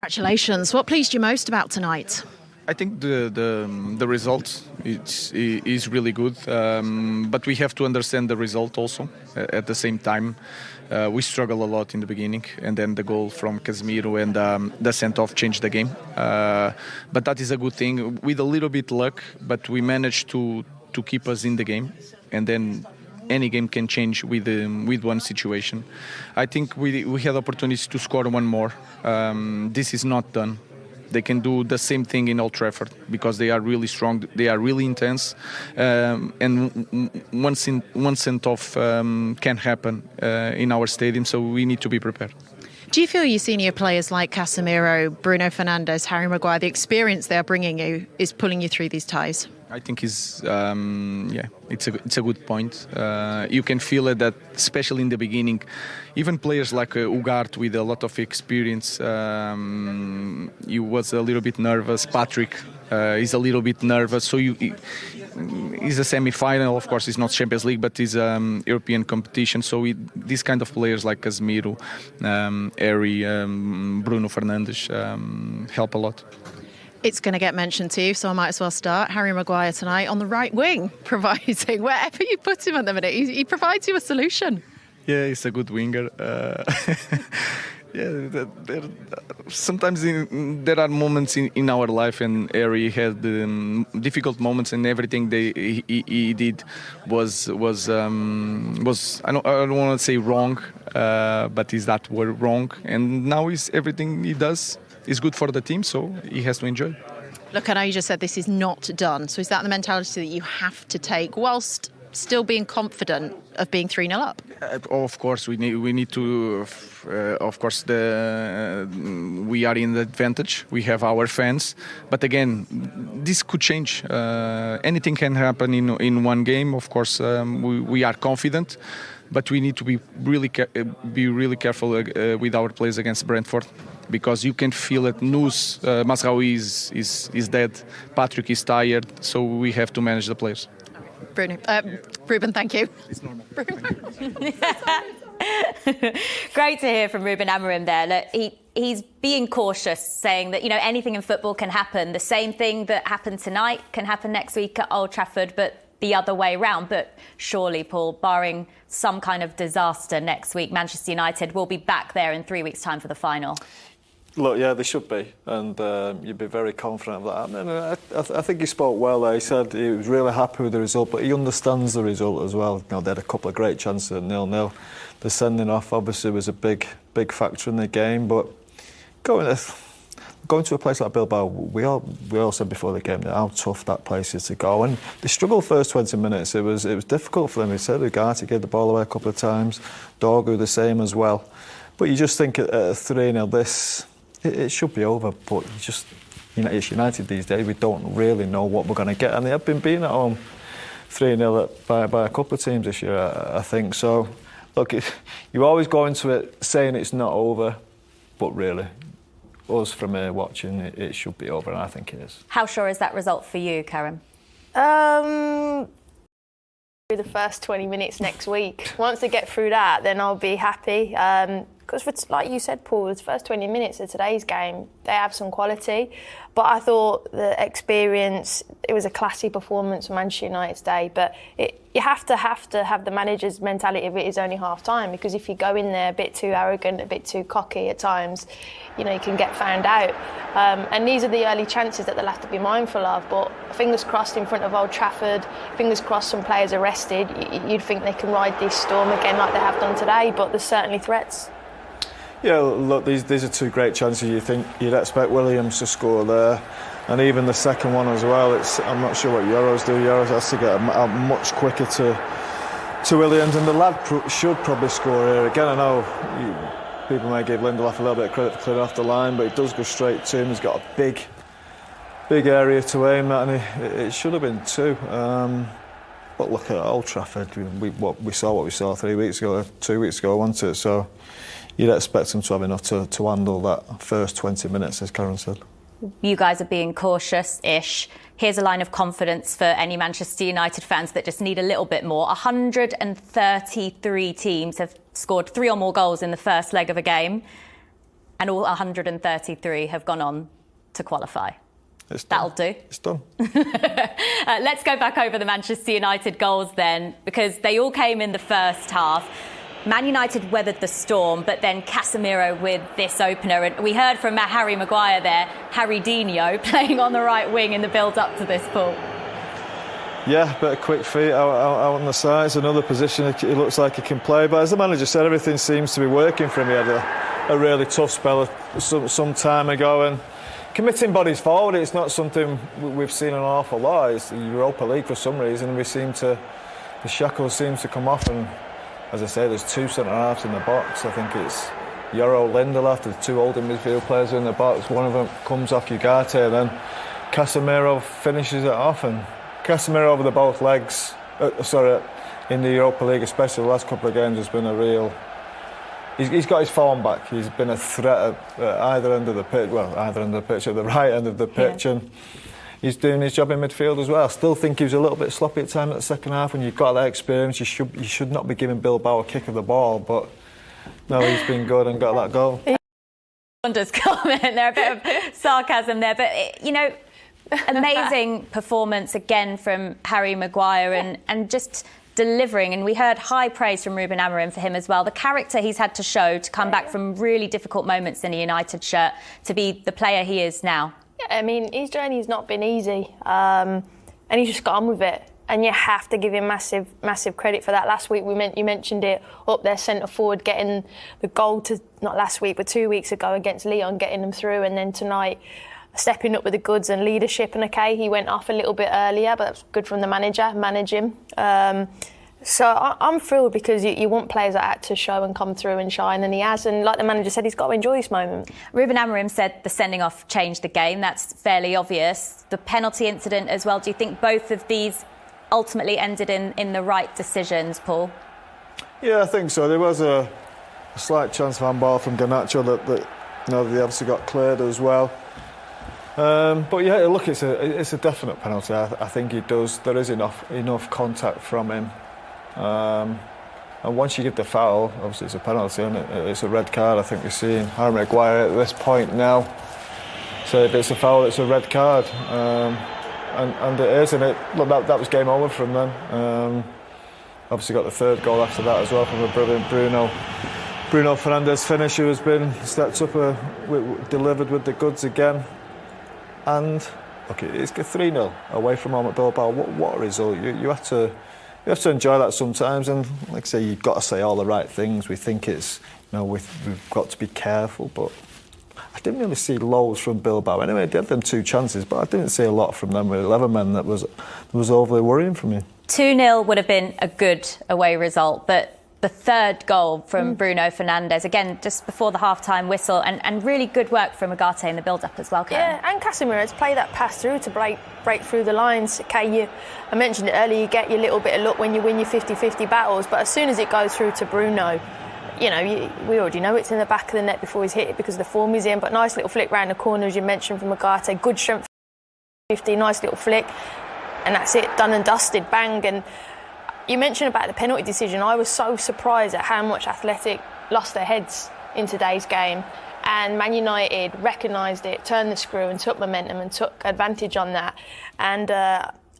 Congratulations. What pleased you most about tonight? I think the result is really good, but we have to understand the result also. At the same time, we struggle a lot in the beginning, and then the goal from Casemiro and the send-off changed the game. But that is a good thing. With a little bit luck, but we managed to keep us in the game, and then any game can change with one situation. I think we had opportunities to score one more. This is not done. They can do the same thing in Old Trafford because they are really strong, they are really intense, and one send-off can happen in our stadium, so we need to be prepared. Do you feel your senior players like Casemiro, Bruno Fernandes, Harry Maguire, the experience they are bringing you is pulling you through these ties? I think it's a good point. You can feel it that, especially in the beginning, even players like Ugarte with a lot of experience, he was a little bit nervous. Patrick is a little bit nervous. So he's a semi-final, of course. It's not Champions League, but it's European competition. So these kind of players like Casemiro, Harry, Bruno Fernandes help a lot. It's going to get mentioned to you, so I might as well start. Harry Maguire tonight on the right wing, providing wherever you put him at the minute, he provides you a solution. Yeah, he's a good winger. Sometimes there are moments in our life, and Harry had difficult moments, and everything he did was I don't want to say wrong, but is that word wrong? And now everything he does is good for the team, so he has to enjoy. Look, I know you just said this is not done, so is that the mentality that you have to take whilst still being confident of being 3-0 up? Of course, we need to. Of course, we are in the advantage. We have our fans, but again, this could change. Anything can happen in one game. Of course, we are confident, but we need to be really careful with our plays against Brentford, because you can feel it. Mazraoui is dead. Patrick is tired, so we have to manage the players. Rúben, thank you. It's normal. Great to hear from Rúben Amorim there. Look, he's being cautious, saying that, anything in football can happen. The same thing that happened tonight can happen next week at Old Trafford, but the other way round. But surely, Paul, barring some kind of disaster next week, Manchester United will be back there in 3 weeks' time for the final. Look, yeah, they should be, and you'd be very confident of that. And I think he spoke well there. He said he was really happy with the result, but he understands the result as well. They had a couple of great chances at 0-0. The sending off obviously was a big factor in the game, but going to a place like Bilbao, we all said before the game how tough that place is to go, and they struggled first 20 minutes. It was difficult for them. He said Ugarte gave the ball away a couple of times, Dorgu the same as well. But you just think at 3-0 it should be over, but it's United these days. We don't really know what we're going to get, and they have been beaten at home 3-0 by a couple of teams this year, I think. So, look, you always go into it saying it's not over, but really, us from here watching, it should be over, and I think it is. How sure is that result for you, Karen? The first 20 minutes next week. Once they get through that, then I'll be happy. Because, like you said, Paul, the first 20 minutes of today's game, they have some quality. But I thought the experience, it was a classy performance on Manchester United's day. But you have to have the manager's mentality of it is only half time, because if you go in there a bit too arrogant, a bit too cocky at times, you can get found out. And these are the early chances that they'll have to be mindful of. But fingers crossed in front of Old Trafford, fingers crossed some players are rested. You'd think they can ride this storm again like they have done today, but there's certainly threats. Yeah, look, these are two great chances. You'd expect Williams to score there, and even the second one as well. I'm not sure what Euros do. Euros has to get out much quicker to Williams, and the lad should probably score here again. I know people may give Lindelof a little bit of credit for clearing off the line, but he does go straight to him. He's got a big area to aim at, and it should have been two. But look at Old Trafford. We saw what we saw 2 weeks ago, wasn't it? So you'd expect them to have enough to handle that first 20 minutes, as Karen said. You guys are being cautious-ish. Here's a line of confidence for any Manchester United fans that just need a little bit more. 133 teams have scored 3 or more goals in the first leg of a game. and all 133 have gone on to qualify. That'll do. It's done. Let's go back over the Manchester United goals then, because they all came in the first half. Man United weathered the storm, but then Casemiro with this opener. And we heard from Harry Maguire there, Harry Dino, playing on the right wing in the build-up to this, Paul. Yeah, bit of quick feet out on the sides, another position it looks like he can play. But as the manager said, everything seems to be working for him. He had a really tough spell some time ago, and committing bodies forward, it's not something we've seen an awful lot. It's the Europa League for some reason. The shackles seems to come off, and as I say, there's two centre-halves in the box. I think it's Yoro Lindelof, the two older midfield players in the box. One of them comes off Ugarte, then Casemiro finishes it off, and Casemiro over the both legs, in the Europa League, especially the last couple of games, has been a real... He's got his form back. He's been a threat at either end of the pitch, at the right end of the pitch, and he's doing his job in midfield as well. I still think he was a little bit sloppy at time at the second half. When you've got that experience, you should not be giving Bilbao a kick of the ball, but no, he's been good and got that goal. Wonders comment there, a bit of sarcasm there, but amazing performance again from Harry Maguire and just delivering, and we heard high praise from Rúben Amorim for him as well. The character he's had to show to come back from really difficult moments in a United shirt to be the player he is now. Yeah, I mean, his journey's not been easy, and he's just got on with it. And you have to give him massive credit for that. Last week you mentioned it, up there centre forward, getting the goal to, not last week but 2 weeks ago against Lyon, getting them through, and then tonight stepping up with the goods and leadership. And okay, he went off a little bit earlier, but that's good from the manager, manage him. So I'm thrilled, because you want players like that to show and come through and shine, and he has. And like the manager said, he's got to enjoy this moment. Rúben Amorim said the sending off changed the game. That's fairly obvious. The penalty incident as well. Do you think both of these ultimately ended in the right decisions, Paul? Yeah, I think so. There was a slight chance of handball from Garnacho that they obviously got cleared as well. But yeah, look, it's a definite penalty. I think he does. There is enough contact from him. And once you get the foul, obviously it's a penalty, and it's a red card. I think we're seeing Harry Maguire at this point now. So if it's a foul, it's a red card, and it is. And look, that was game over from them. Obviously got the third goal after that as well from a brilliant Bruno Fernandes finish, who has been stepped up, delivered with the goods again. And look, it's 3-0 away from home at Bilbao. What a result! You have to enjoy that sometimes, and like I say, you've got to say all the right things. We think it's, we've got to be careful, but I didn't really see loads from Bilbao. Anyway, they had them two chances, but I didn't see a lot from them with 11 men that was overly worrying for me. 2-0 would have been a good away result, but the third goal from Bruno Fernandes, again, just before the half-time whistle, and really good work from Ugarte in the build-up as well, Karen. Yeah, and Casemiro's play that pass through to break through the lines. Okay, I mentioned it earlier, you get your little bit of luck when you win your 50-50 battles, but as soon as it goes through to Bruno, we already know it's in the back of the net before he's hit it because of the form he's in, but nice little flick round the corner, as you mentioned, from Ugarte. Good strength, 50, nice little flick, and that's it, done and dusted, bang. And you mentioned about the penalty decision. I was so surprised at how much Athletic lost their heads in today's game. And Man United recognised it, turned the screw and took momentum and took advantage on that. And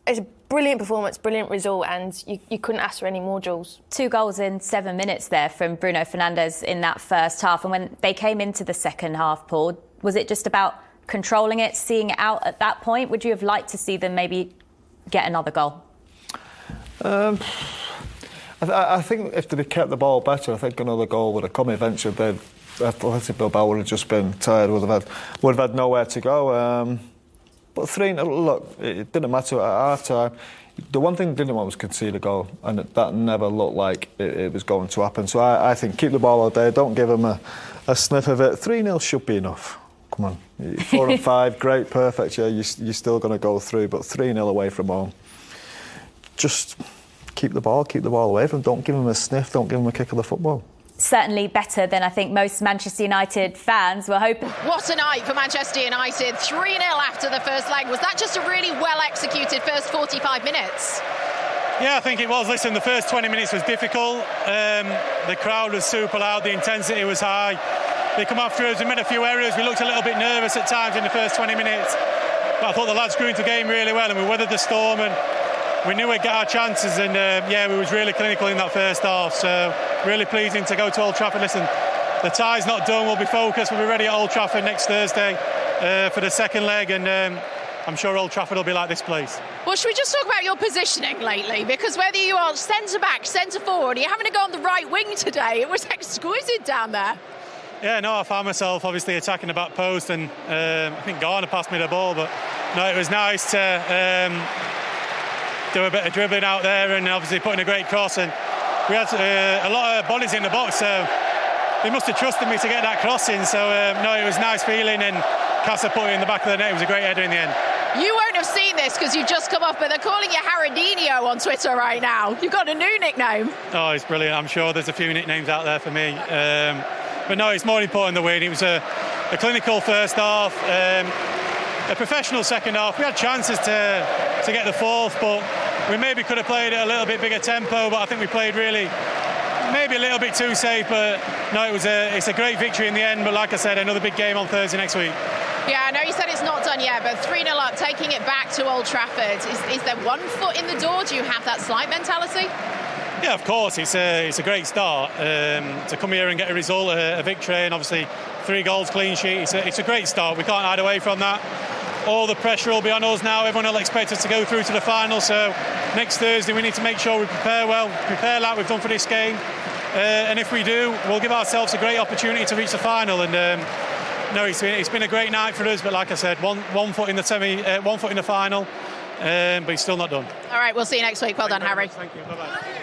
it's a brilliant performance, brilliant result, and you couldn't ask for any more, Jules. 2 goals in 7 minutes there from Bruno Fernandes in that first half. And when they came into the second half, Paul, was it just about controlling it, seeing it out at that point? Would you have liked to see them maybe get another goal? I think if they'd kept the ball better, I think another goal would have come eventually. Athletic Bilbao would have just been tired, would have had nowhere to go. But 3-0, look, it didn't matter at half time. The one thing they didn't want was concede a goal, and that never looked like it was going to happen. So I think keep the ball out there, don't give them a sniff of it. 3-0 should be enough. Come on, 4 and 5, great, perfect. Yeah, you're still going to go through, but 3-0 away from home. Just keep the ball away from them. Don't give them a sniff, don't give them a kick of the football. Certainly better than I think most Manchester United fans were hoping. What a night for Manchester United. 3-0 after the first leg. Was that just a really well-executed first 45 minutes? Yeah, I think it was. Listen, the first 20 minutes was difficult. The crowd was super loud, the intensity was high. they come after us. We made a few errors. We looked a little bit nervous at times in the first 20 minutes. But I thought the lads grew into the game really well, and we weathered the storm, and we knew we'd get our chances. And we was really clinical in that first half. So really pleasing to go to Old Trafford. Listen, the tie's not done. We'll be focused. We'll be ready at Old Trafford next Thursday for the second leg, and I'm sure Old Trafford will be like this place. Well, should we just talk about your positioning lately? Because whether you are centre-back, centre-forward, you're having to go on the right wing today. It was exquisite down there. Yeah, no, I found myself obviously attacking the back post, and I think Garner passed me the ball, but no, it was nice to do a bit of dribbling out there and obviously putting a great cross, and we had a lot of bodies in the box, so they must have trusted me to get that cross in. So no, it was a nice feeling, and Casa put it in the back of the net. It was a great header in the end. You won't have seen this because you've just come off, but they're calling you Haradinho on Twitter right now. You've got a new nickname. Oh, it's brilliant. I'm sure there's a few nicknames out there for me. But no, it's more important the win. It was a clinical first half, a professional second half. We had chances to get the fourth, but we maybe could have played at a little bit bigger tempo, but I think we played really maybe a little bit too safe. But no, it's a great victory in the end. But like I said, another big game on Thursday next week. Yeah, I know you said it's not done yet, but 3-0 up, taking it back to Old Trafford. Is there one foot in the door? Do you have that slight mentality? Yeah, of course. It's a great start to come here and get a result, a victory, and obviously 3 goals, clean sheet. It's a great start. We can't hide away from that. All the pressure will be on us now. Everyone will expect us to go through to the final. So next Thursday we need to make sure we prepare well, prepare like we've done for this game. And if we do, we'll give ourselves a great opportunity to reach the final. And no, it's been a great night for us. But like I said, one foot in the one foot in the final, but it's still not done. All right, we'll see you next week. Well done, Harry. Thank you. Bye-bye.